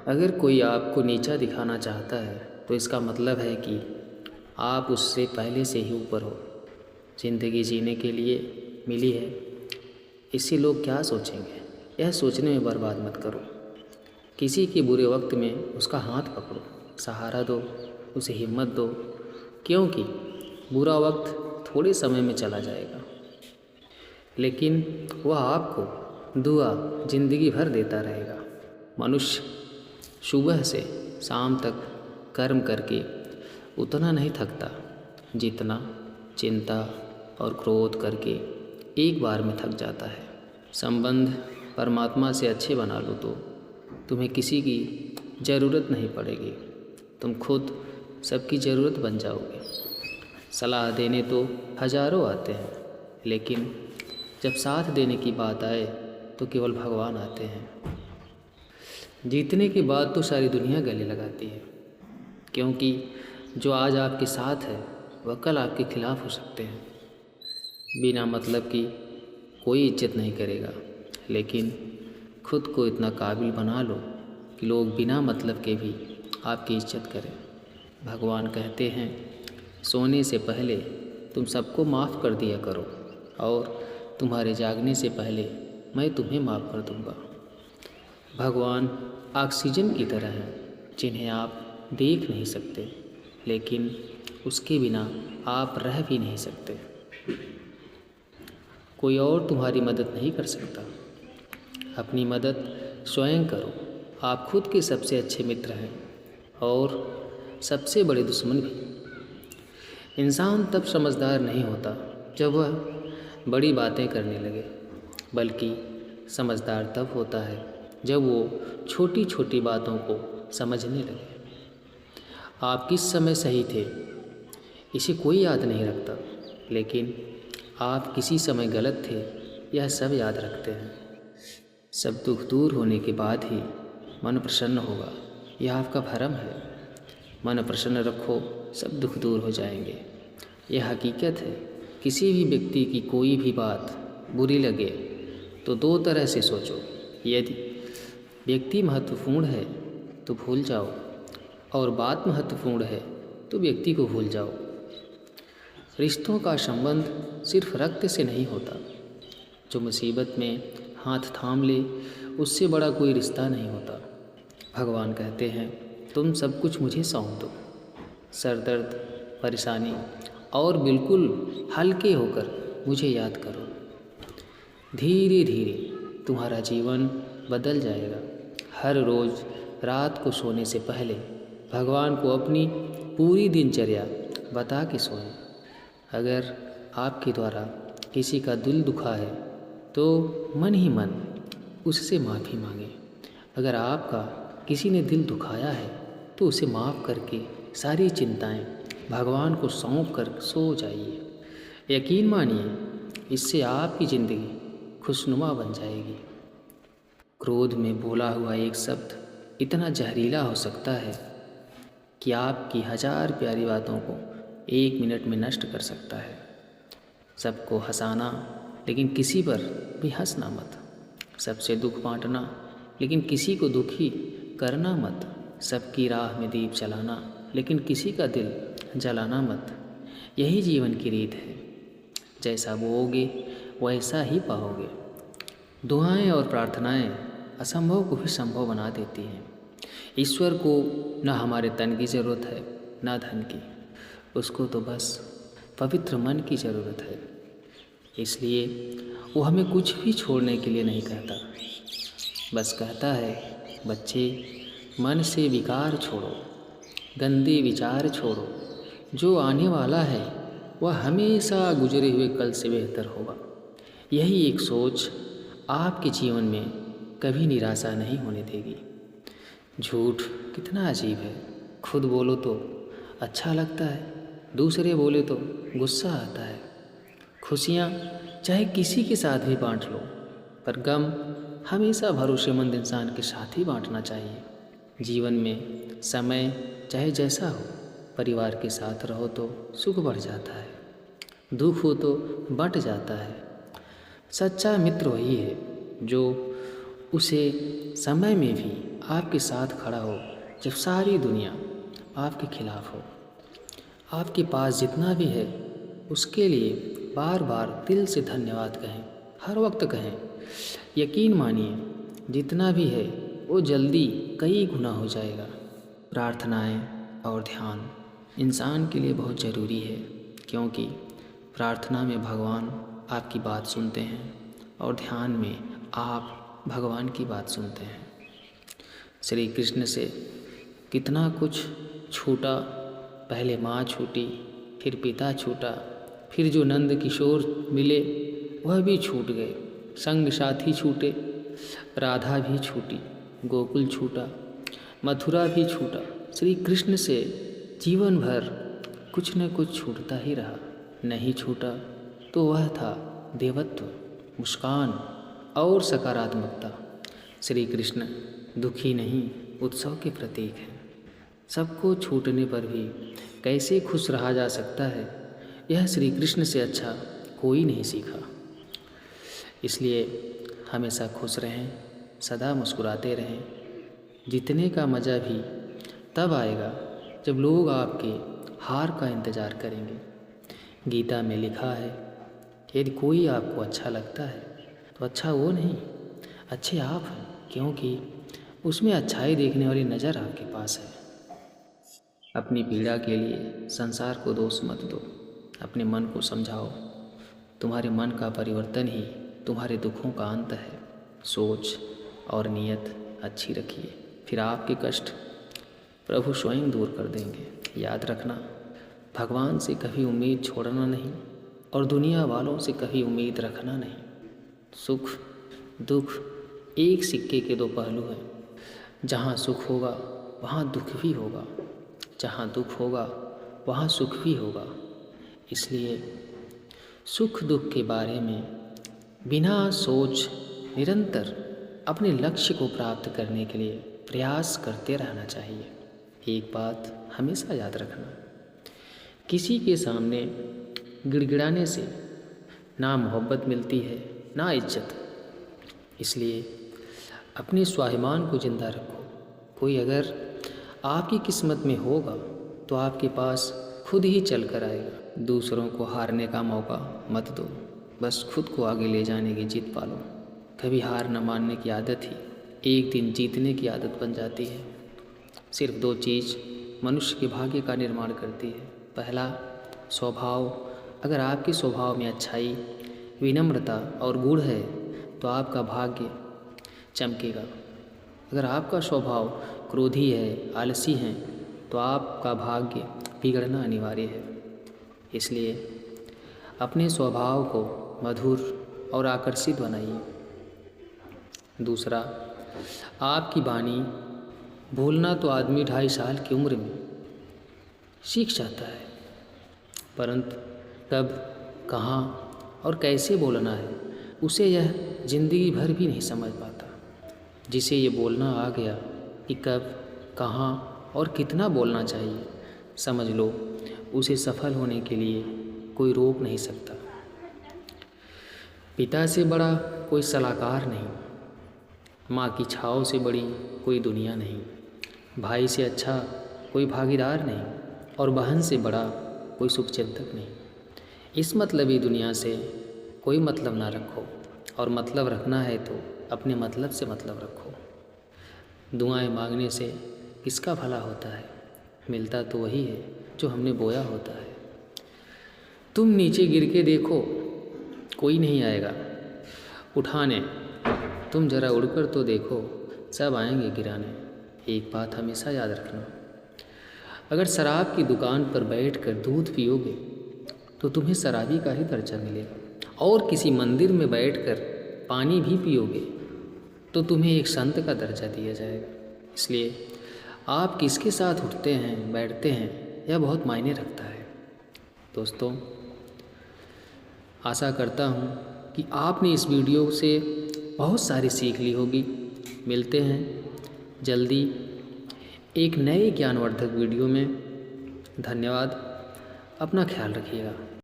अगर कोई आपको नीचा दिखाना चाहता है तो इसका मतलब है कि आप उससे पहले से ही ऊपर हो। ज़िंदगी जीने के लिए मिली है, इससे लोग क्या सोचेंगे यह सोचने में बर्बाद मत करो। किसी के बुरे वक्त में उसका हाथ पकड़ो, सहारा दो, उसे हिम्मत दो, क्योंकि बुरा वक्त थोड़े समय में चला जाएगा, लेकिन वह आपको दुआ ज़िंदगी भर देता रहेगा। मनुष्य सुबह से शाम तक कर्म करके उतना नहीं थकता जितना चिंता और क्रोध करके एक बार में थक जाता है। संबंध परमात्मा से अच्छे बना लो तो तुम्हें किसी की ज़रूरत नहीं पड़ेगी, तुम खुद सबकी ज़रूरत बन जाओगे। सलाह देने तो हज़ारों आते हैं, लेकिन जब साथ देने की बात आए तो केवल भगवान आते हैं। जीतने के बाद तो सारी दुनिया गले लगाती है, क्योंकि जो आज आपके साथ है वह कल आपके खिलाफ हो सकते हैं। बिना मतलब की कोई इज्जत नहीं करेगा, लेकिन खुद को इतना काबिल बना लो कि लोग बिना मतलब के भी आपकी इज्जत करें। भगवान कहते हैं, सोने से पहले तुम सबको माफ़ कर दिया करो और तुम्हारे जागने से पहले मैं तुम्हें माफ़ कर दूंगा। भगवान ऑक्सीजन की तरह हैं, जिन्हें आप देख नहीं सकते, लेकिन उसके बिना आप रह भी नहीं सकते। कोई और तुम्हारी मदद नहीं कर सकता, अपनी मदद स्वयं करो। आप खुद के सबसे अच्छे मित्र हैं और सबसे बड़े दुश्मन भी। इंसान तब समझदार नहीं होता जब वह बड़ी बातें करने लगे, बल्कि समझदार तब होता है जब वो छोटी छोटी बातों को समझने लगे। आप किस समय सही थे इसे कोई याद नहीं रखता, लेकिन आप किसी समय गलत थे यह सब याद रखते हैं। सब दुख दूर होने के बाद ही मन प्रसन्न होगा, यह आपका भ्रम है। मन प्रसन्न रखो, सब दुख दूर हो जाएंगे, यह हकीकत है। किसी भी व्यक्ति की कोई भी बात बुरी लगे तो दो तरह से सोचो। यदि व्यक्ति महत्वपूर्ण है तो भूल जाओ, और बात महत्वपूर्ण है तो व्यक्ति को भूल जाओ। रिश्तों का संबंध सिर्फ रक्त से नहीं होता। जो मुसीबत में हाथ थाम ले उससे बड़ा कोई रिश्ता नहीं होता। भगवान कहते हैं, तुम सब कुछ मुझे सौंप दो, सर दर्द, परेशानी, और बिल्कुल हल्के होकर मुझे याद करो। धीरे धीरे तुम्हारा जीवन बदल जाएगा। हर रोज़ रात को सोने से पहले भगवान को अपनी पूरी दिनचर्या बता के सोएं। अगर आपके द्वारा किसी का दिल दुखा है तो मन ही मन उससे माफ़ी मांगें। अगर आपका किसी ने दिल दुखाया है तो उसे माफ़ करके सारी चिंताएं भगवान को सौंप कर सो जाइए। यकीन मानिए, इससे आपकी ज़िंदगी खुशनुमा बन जाएगी। क्रोध में बोला हुआ एक शब्द इतना जहरीला हो सकता है कि आपकी 1000 प्यारी बातों को 1 मिनट में नष्ट कर सकता है। सबको हंसाना, लेकिन किसी पर भी हंसना मत। सबसे दुख बांटना, लेकिन किसी को दुखी करना मत। सबकी राह में दीप जलाना, लेकिन किसी का दिल जलाना मत। यही जीवन की रीत है, जैसा बोओगे वैसा ही पाओगे। दुआएं और प्रार्थनाएं असंभव को भी संभव बना देती हैं। ईश्वर को न हमारे तन की ज़रूरत है न धन की, उसको तो बस पवित्र मन की ज़रूरत है। इसलिए वो हमें कुछ भी छोड़ने के लिए नहीं कहता, बस कहता है, बच्चे मन से विकार छोड़ो, गंदे विचार छोड़ो। जो आने वाला है वह हमेशा गुजरे हुए कल से बेहतर होगा। यही एक सोच आपके जीवन में कभी निराशा नहीं होने देगी। झूठ कितना अजीब है, खुद बोलो तो अच्छा लगता है, दूसरे बोले तो गुस्सा आता है। खुशियाँ चाहे किसी के साथ भी बांट लो, पर गम हमेशा भरोसेमंद इंसान के साथ ही बांटना चाहिए। जीवन में समय चाहे जैसा हो, परिवार के साथ रहो तो सुख बढ़ जाता है, दुख हो तो बंट जाता है। सच्चा मित्र वही है जो उसे समय में भी आपके साथ खड़ा हो जब सारी दुनिया आपके खिलाफ हो। आपके पास जितना भी है उसके लिए बार बार दिल से धन्यवाद कहें, हर वक्त कहें। यकीन मानिए जितना भी है वो जल्दी कई गुना हो जाएगा। प्रार्थनाएं और ध्यान इंसान के लिए बहुत ज़रूरी है, क्योंकि प्रार्थना में भगवान आपकी बात सुनते हैं और ध्यान में आप भगवान की बात सुनते हैं। श्री कृष्ण से कितना कुछ छूटा, पहले माँ छूटी, फिर पिता छूटा, फिर जो नंद किशोर मिले वह भी छूट गए, संग साथी छूटे, राधा भी छूटी, गोकुल छूटा, मथुरा भी छूटा। श्री कृष्ण से जीवन भर कुछ न कुछ छूटता ही रहा। नहीं छूटा तो वह था देवत्व, मुस्कान और सकारात्मकता। श्री कृष्ण दुखी नहीं, उत्सव के प्रतीक हैं। सबको छूटने पर भी कैसे खुश रहा जा सकता है, यह श्री कृष्ण से अच्छा कोई नहीं सीखा। इसलिए हमेशा खुश रहें, सदा मुस्कुराते रहें। जीतने का मज़ा भी तब आएगा जब लोग आपके हार का इंतज़ार करेंगे। गीता में लिखा है, यदि कोई आपको अच्छा लगता है तो अच्छा वो नहीं, अच्छे आप हैं, क्योंकि उसमें अच्छाई देखने वाली नज़र आपके पास है। अपनी पीड़ा के लिए संसार को दोष मत दो, अपने मन को समझाओ। तुम्हारे मन का परिवर्तन ही तुम्हारे दुखों का अंत है। सोच और नीयत अच्छी रखिए, फिर आपके कष्ट प्रभु स्वयं दूर कर देंगे। याद रखना, भगवान से कभी उम्मीद छोड़ना नहीं और दुनिया वालों से कभी उम्मीद रखना नहीं। सुख दुख एक सिक्के के दो पहलू हैं। जहाँ सुख होगा वहाँ दुख भी होगा, जहाँ दुख होगा वहाँ सुख भी होगा। इसलिए सुख दुख के बारे में बिना सोच निरंतर अपने लक्ष्य को प्राप्त करने के लिए प्रयास करते रहना चाहिए। एक बात हमेशा याद रखना, किसी के सामने गिड़गिड़ाने से ना मोहब्बत मिलती है ना इज्जत। इसलिए अपने स्वाभिमान को जिंदा रखो। कोई अगर आपकी किस्मत में होगा तो आपके पास खुद ही चल कर आएगा। दूसरों को हारने का मौका मत दो, बस खुद को आगे ले जाने की जिद पालो। कभी हार न मानने की आदत ही एक दिन जीतने की आदत बन जाती है। सिर्फ दो चीज़ मनुष्य के भाग्य का निर्माण करती है। पहला, स्वभाव। अगर आपके स्वभाव में अच्छाई, विनम्रता और गुण है तो आपका भाग्य चमकेगा। अगर आपका स्वभाव क्रोधी है, आलसी है, तो आपका भाग्य बिगड़ना अनिवार्य है। इसलिए अपने स्वभाव को मधुर और आकर्षित बनाइए। दूसरा, आपकी वाणी। बोलना तो आदमी 2.5 साल की उम्र में सीख जाता है, परंतु कब, कहाँ और कैसे बोलना है उसे यह जिंदगी भर भी नहीं समझ पाता। जिसे ये बोलना आ गया कि कब, कहाँ और कितना बोलना चाहिए, समझ लो उसे सफल होने के लिए कोई रोक नहीं सकता। पिता से बड़ा कोई सलाहकार नहीं, माँ की छाँव से बड़ी कोई दुनिया नहीं, भाई से अच्छा कोई भागीदार नहीं और बहन से बड़ा कोई शुभचिंतक नहीं। इस मतलबी दुनिया से कोई मतलब ना रखो, और मतलब रखना है तो अपने मतलब से मतलब रखो। दुआएं मांगने से किसका भला होता है, मिलता तो वही है जो हमने बोया होता है। तुम नीचे गिर के देखो, कोई नहीं आएगा उठाने। तुम जरा उड़कर तो देखो, सब आएंगे गिराने। एक बात हमेशा याद रखना, अगर शराब की दुकान पर बैठकर दूध पियोगे तो तुम्हें शराबी का ही दर्जा मिलेगा, और किसी मंदिर में बैठकर पानी भी पियोगे तो तुम्हें एक संत का दर्जा दिया जाएगा। इसलिए आप किसके साथ उठते हैं, बैठते हैं, यह बहुत मायने रखता है। दोस्तों, आशा करता हूँ कि आपने इस वीडियो से बहुत सारी सीख ली होगी। मिलते हैं जल्दी एक नए ज्ञानवर्धक वीडियो में। धन्यवाद। अपना ख्याल रखिएगा।